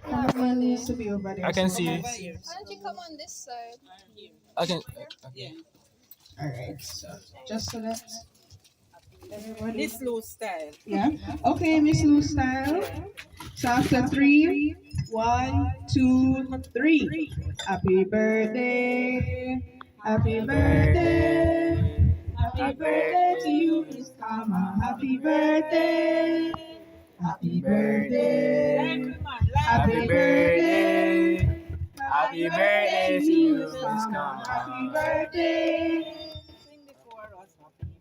Cameraman needs to be over there. I can see. Why don't you come on this side? I can. Okay. All right. So just so that everybody. This low style. Yeah. Okay, Miss Lou style. So after 3, 1, 2, 3. Happy birthday. Happy birthday. Happy birthday to you, Miss Kama. Happy birthday. Happy birthday. Happy birthday. Happy birthday to you, Miss Kama. Happy birthday. Sing the chorus.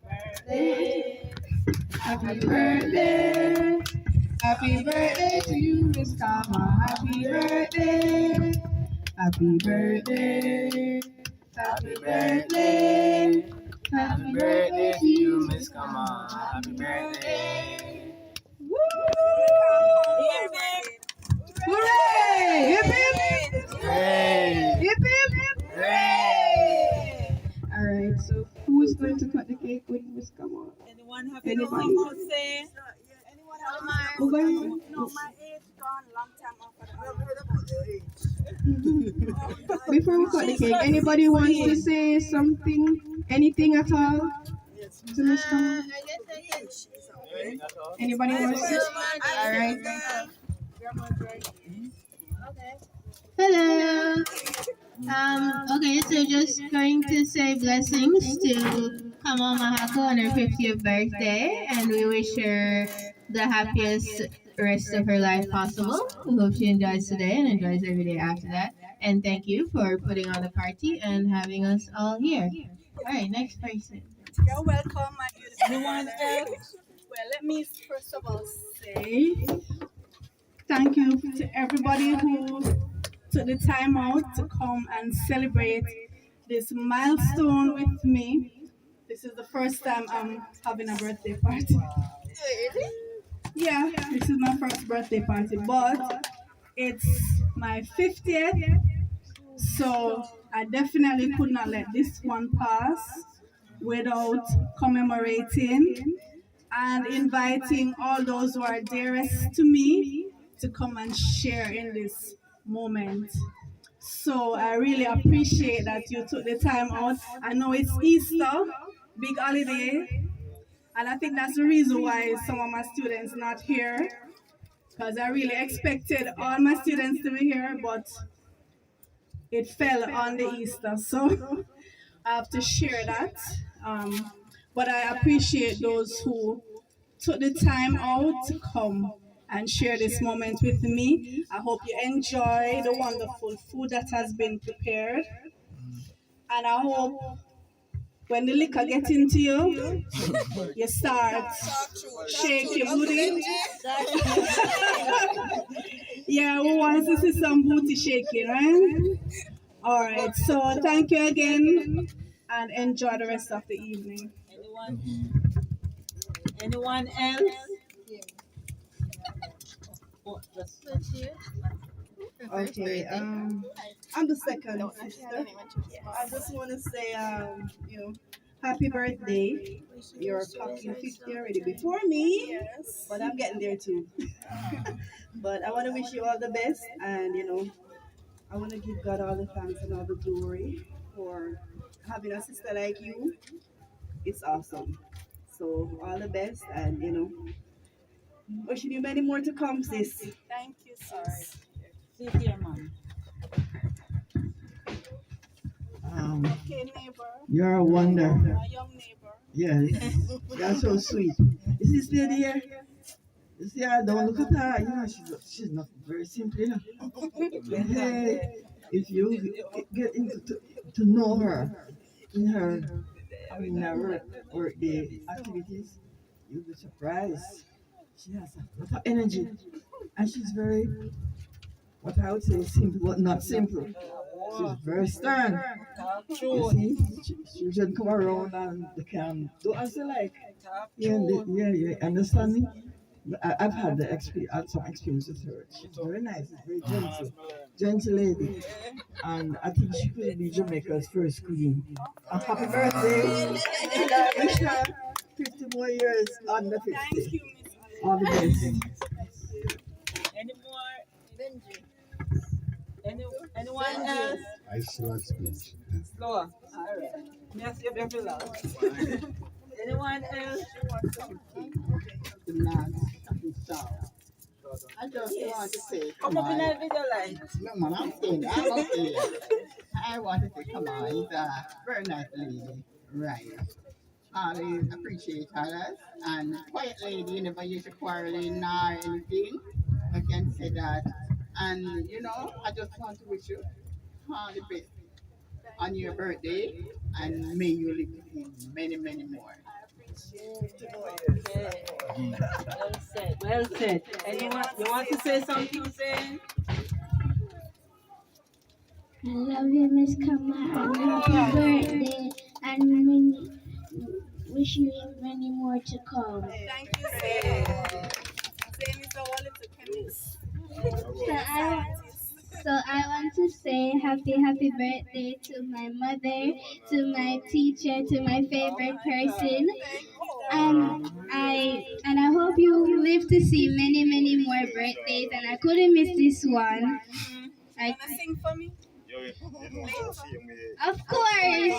Happy Happy birthday. Happy birthday to you, Miss Kama. Happy birthday. Happy birthday. Happy birthday. Happy birthday to you, Miss Kama. Happy birthday. Woo! birthday. Hooray! Hip hip! Hooray! Hip hip! Hooray! All right. So who's going to cut the cake with Miss Kama? Anyone have Anybody? anything to say? Anyone have Who going? No, my age gone long time after. Before we cut the cake, anybody wants to say something, anything at all to Miss Kama? Anybody wants to? All right. Hello. Okay, so just going to say blessings to Kamau Mahakoe on her 50th birthday, and we wish her the happiest rest of her life possible. We hope she enjoys today and enjoys every day after that. And thank you for putting on the party and having us all here. All right, next person. You're welcome, my beautiful. Anyone else? Well, let me first of all say thank you to everybody who took the time out to come and celebrate this milestone with me. This is the first time I'm having a birthday party. Yeah, this is my first birthday party, but it's my 50th, so I definitely could not let this one pass without commemorating and inviting all those who are dearest to me to come and share in this moment. So I really appreciate that you took the time out. I know it's Easter, big holiday, and I think that's the reason why some of my students not here, because I really expected all my students to be here, but it fell on the Easter, so I have to share that. But I appreciate those who took the time out to come and share this moment with me. I hope you enjoy the wonderful food that has been prepared. And I hope when the liquor gets into you, you start shaking your booty. Yeah, we want to see some booty shaking, right? All right, so thank you again and enjoy the rest of the evening. Anyone else? Oh, just Okay, I'm the second sister. I just want to say, happy birthday. You're fucking 50 already before me, Yes. but I'm getting there too. But I want to wish you all the best, and I want to give God all the thanks and all the glory for having a sister like you. It's awesome. So all the best, and wishing you many more to come, sis. Thank you, sis. sit here, man. Okay, neighbor. You're a wonder. My young neighbor. Yes, you're so sweet. Is this lady here? You see her, don't look at her. She's not very simple, Hey, if you get into to know her in her work day activities, you'll be surprised. She has a lot of energy, and she's very, what I would say, simple, but not simple. She's very stern. You see, she should come around and they can do as they like. Yeah, understand me? I've had some experience with her. She's very nice, very gentle lady, and I think she could be Jamaica's first queen. A happy birthday! And I wish her 50 more years on the 50. Thank you, Miss All the best. Any more? Anyone else? I short speech. Slower. All right. Merci, very loud. Anyone else? I just want to say, Come up in a video light. no man, I'm saying, I'm okay. I want to say, come on, he's a very nice lady, right? Always appreciate others, and quiet lady, never used to quarreling nor anything. I can say that. And you know, I just want to wish you all the best on your birthday, and may you live to see many, many more. Well said. Well said. Anyone, you want to say something, Hussein? I love you, Miss Kamau, and happy birthday, and many, wish you many more to come. Thank you, Sam. Sam is our little chemist. So I want to say happy birthday to my mother, to my teacher, to my favorite person, and I hope you live to see many more birthdays. And I couldn't miss this one. Wanna sing for me? Of course.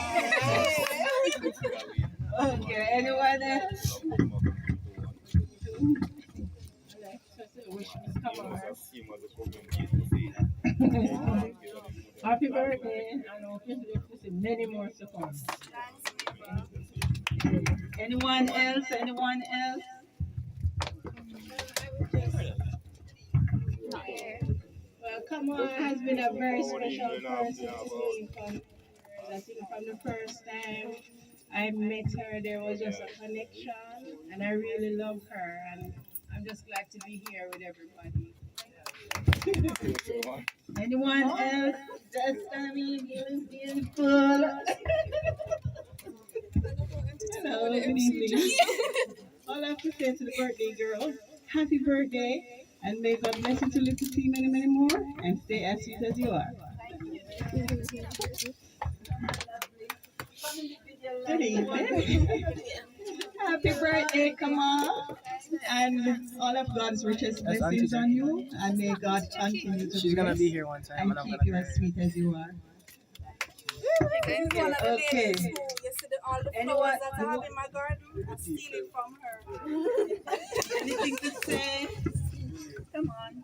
Okay, anyone else? Happy birthday, and I hope you live to see many more to come. Anyone else? Anyone else? Well, Kamau has been a very special person to me. I think from the first time I met her, there was just a connection, and I really love her. And I'm just glad to be here with everybody. Anyone else? Just beautiful. Hello, good evening. All I have to say to the birthday girl, happy birthday, and may God bless you to live to see many more, and stay as sweet as you are. Good evening. Happy birthday, Kamau, and all of God's richest blessings on you, and may God continue to She's gonna bless be here one time. and And I'm keep gonna you as sweet as you are. Okay. You see all the flowers that I have in my garden? I steal it from her. Anything to say? Come on.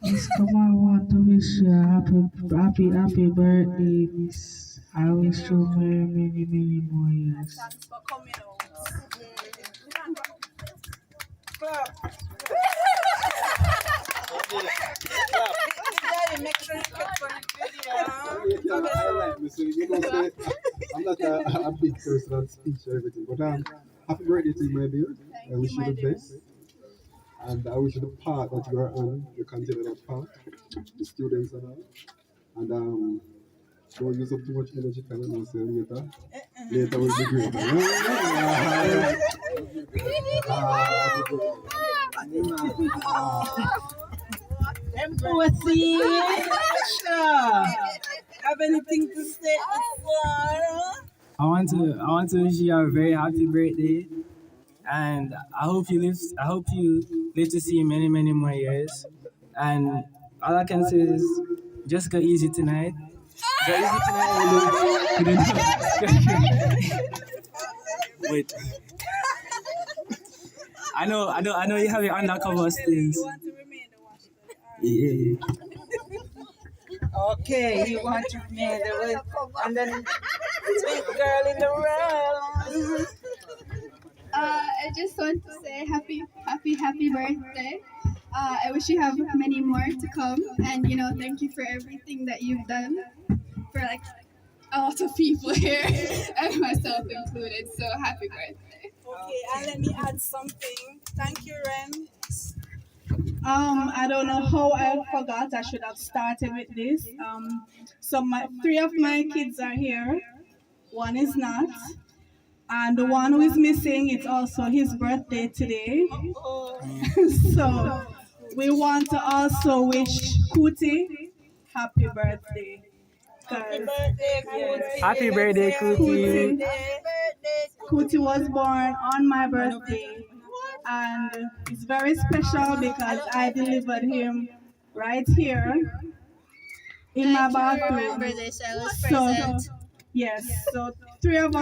Miss Kamau, I want to wish you a happy birthday, Miss. I wish you many more years. Thanks for coming out. Make sure you get on the video. I'm not a big person on speech or everything, but happy birthday to you, my dear. I wish you the best. And I wish you the part that you are on, you continue that part, the students and all. And don't use up too much energy, can you say later? Later will be great. Have anything to say? I want to wish you a very happy birthday, and I hope you live to see many more years. And all I can say is just go easy tonight. Go easy tonight. Wait. I know you have your undercover skills. You want to remain the Washington? Yeah. Okay, you want to remain the and then sweet girl in the world. I just want to say happy birthday. I wish you have many more to come, and thank you for everything that you've done for like a lot of people here, and myself included. So happy birthday. Okay, and let me add something. Thank you, Ren. I don't know how I forgot. I should have started with this. So three of my kids are here. One is not. And the one who is missing, it's also his birthday today. So we want to also wish Kuti happy birthday. Happy birthday, Kuti. Kuti was born on my birthday. And it's very special because I delivered him right here in my I bathroom. remember this. I was So, present. yes, so two of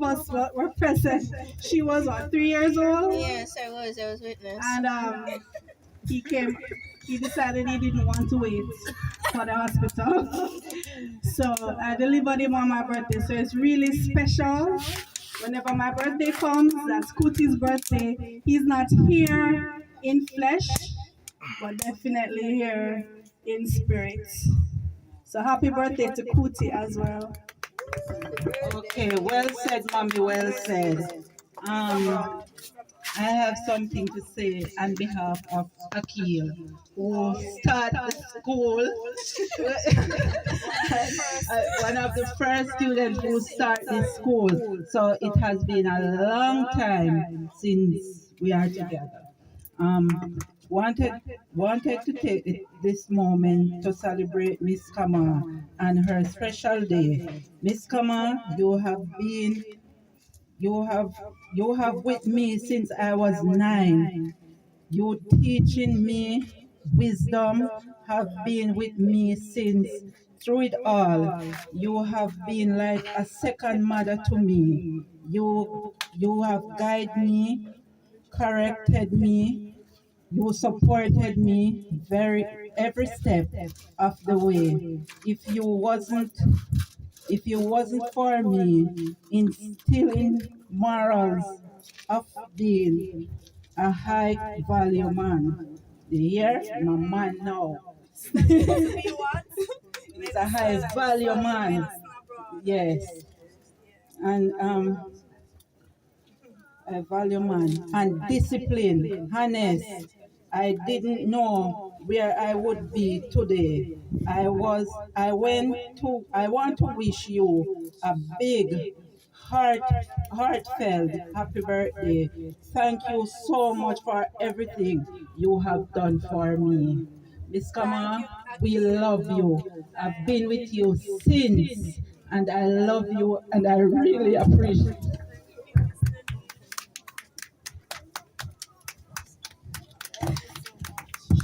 us were present. She was what, 3 years old? Yes, I was. I was witness. And he decided he didn't want to wait for the hospital. So I delivered him on my birthday. So it's really special. Whenever my birthday comes, that's Cootie's birthday. He's not here in flesh, but definitely here in spirit. So happy birthday to Cootie as well. Okay, well said, mommy, well said. I have something to say on behalf of Akil, who started the school. One of the first students who started this school. So it has been a long time since we are together. Wanted to take this moment to celebrate Miss Kamau and her special day. Miss Kamau, you have with me since I was 9. You teaching me wisdom have been with me since through it all. You have been like a second mother to me. You have guided me, corrected me, you supported me every step of the way. If you wasn't for me instilling morals of being a high value man. You hear? My man now. He's a high value man. Yes. And a value man. And discipline, honest. I didn't know where I would be today. I want to wish you a big, heartfelt happy birthday. Thank you so much for everything you have done for me. Miss Kamau, we love you. I've been with you since, and I love you, and I really appreciate it.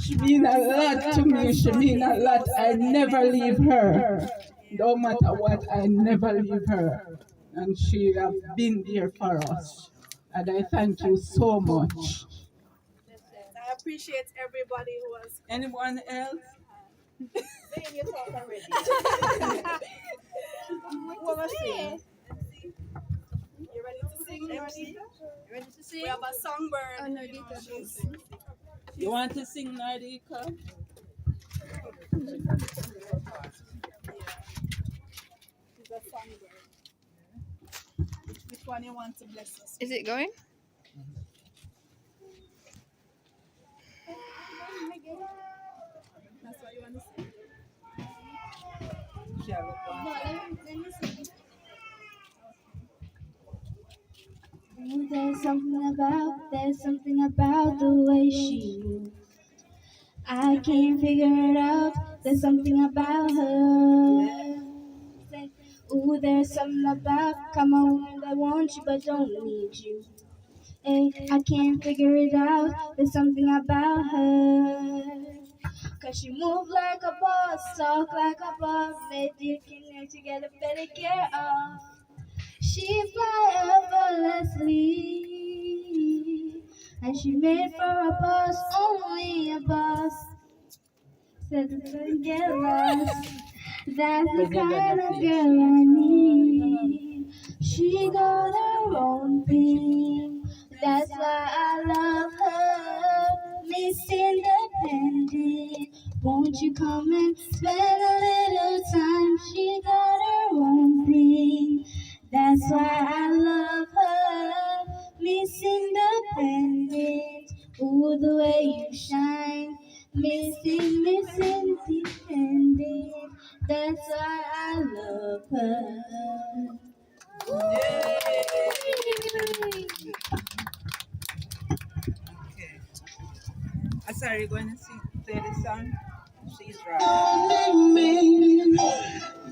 She mean a lot to me. She mean a lot. I never leave her. No matter what, I never leave her. And she has been there for us. And I thank you so much. I appreciate everybody who was. Anyone else? You talk already. You ready to sing, Nardita? You ready to sing? We have a songbird. Oh, Nardita. You want to sing, Nardika? She's a songbird. Which one you want to bless us? Is it going? That's what you want to sing? There's something about the way she moves. I can't figure it out. There's something about her. Ooh, there's something about, come on, I want you but don't need you. Hey, I can't figure it out. There's something about her. Cause she move like a boss, talk like a boss, make you connect together, better care of. She fly effortlessly, and she made for a boss, only a boss. Said to get lost. That's the kind of girl I need. She got her own thing. That's why I love her. Miss Independent, won't you come and spend a little time? She got her own thing. That's why I love her. Miss Independent, ooh, the way you shine. Miss Independent, that's why I love her. Sorry, you're going to play this song? She's right.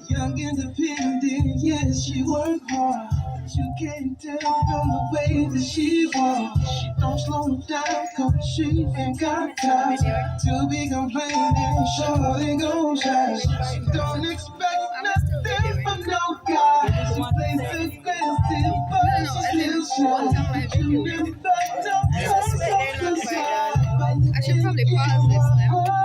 Young, independent, yes, she work hard. You can't tell from the way that she walks. She don't slow down, cause she ain't got time to be complaining. Shorty gon' shine. Don't expect nothing from no guy. She plays aggressive, but she still shines. You never know. I should probably pause this then.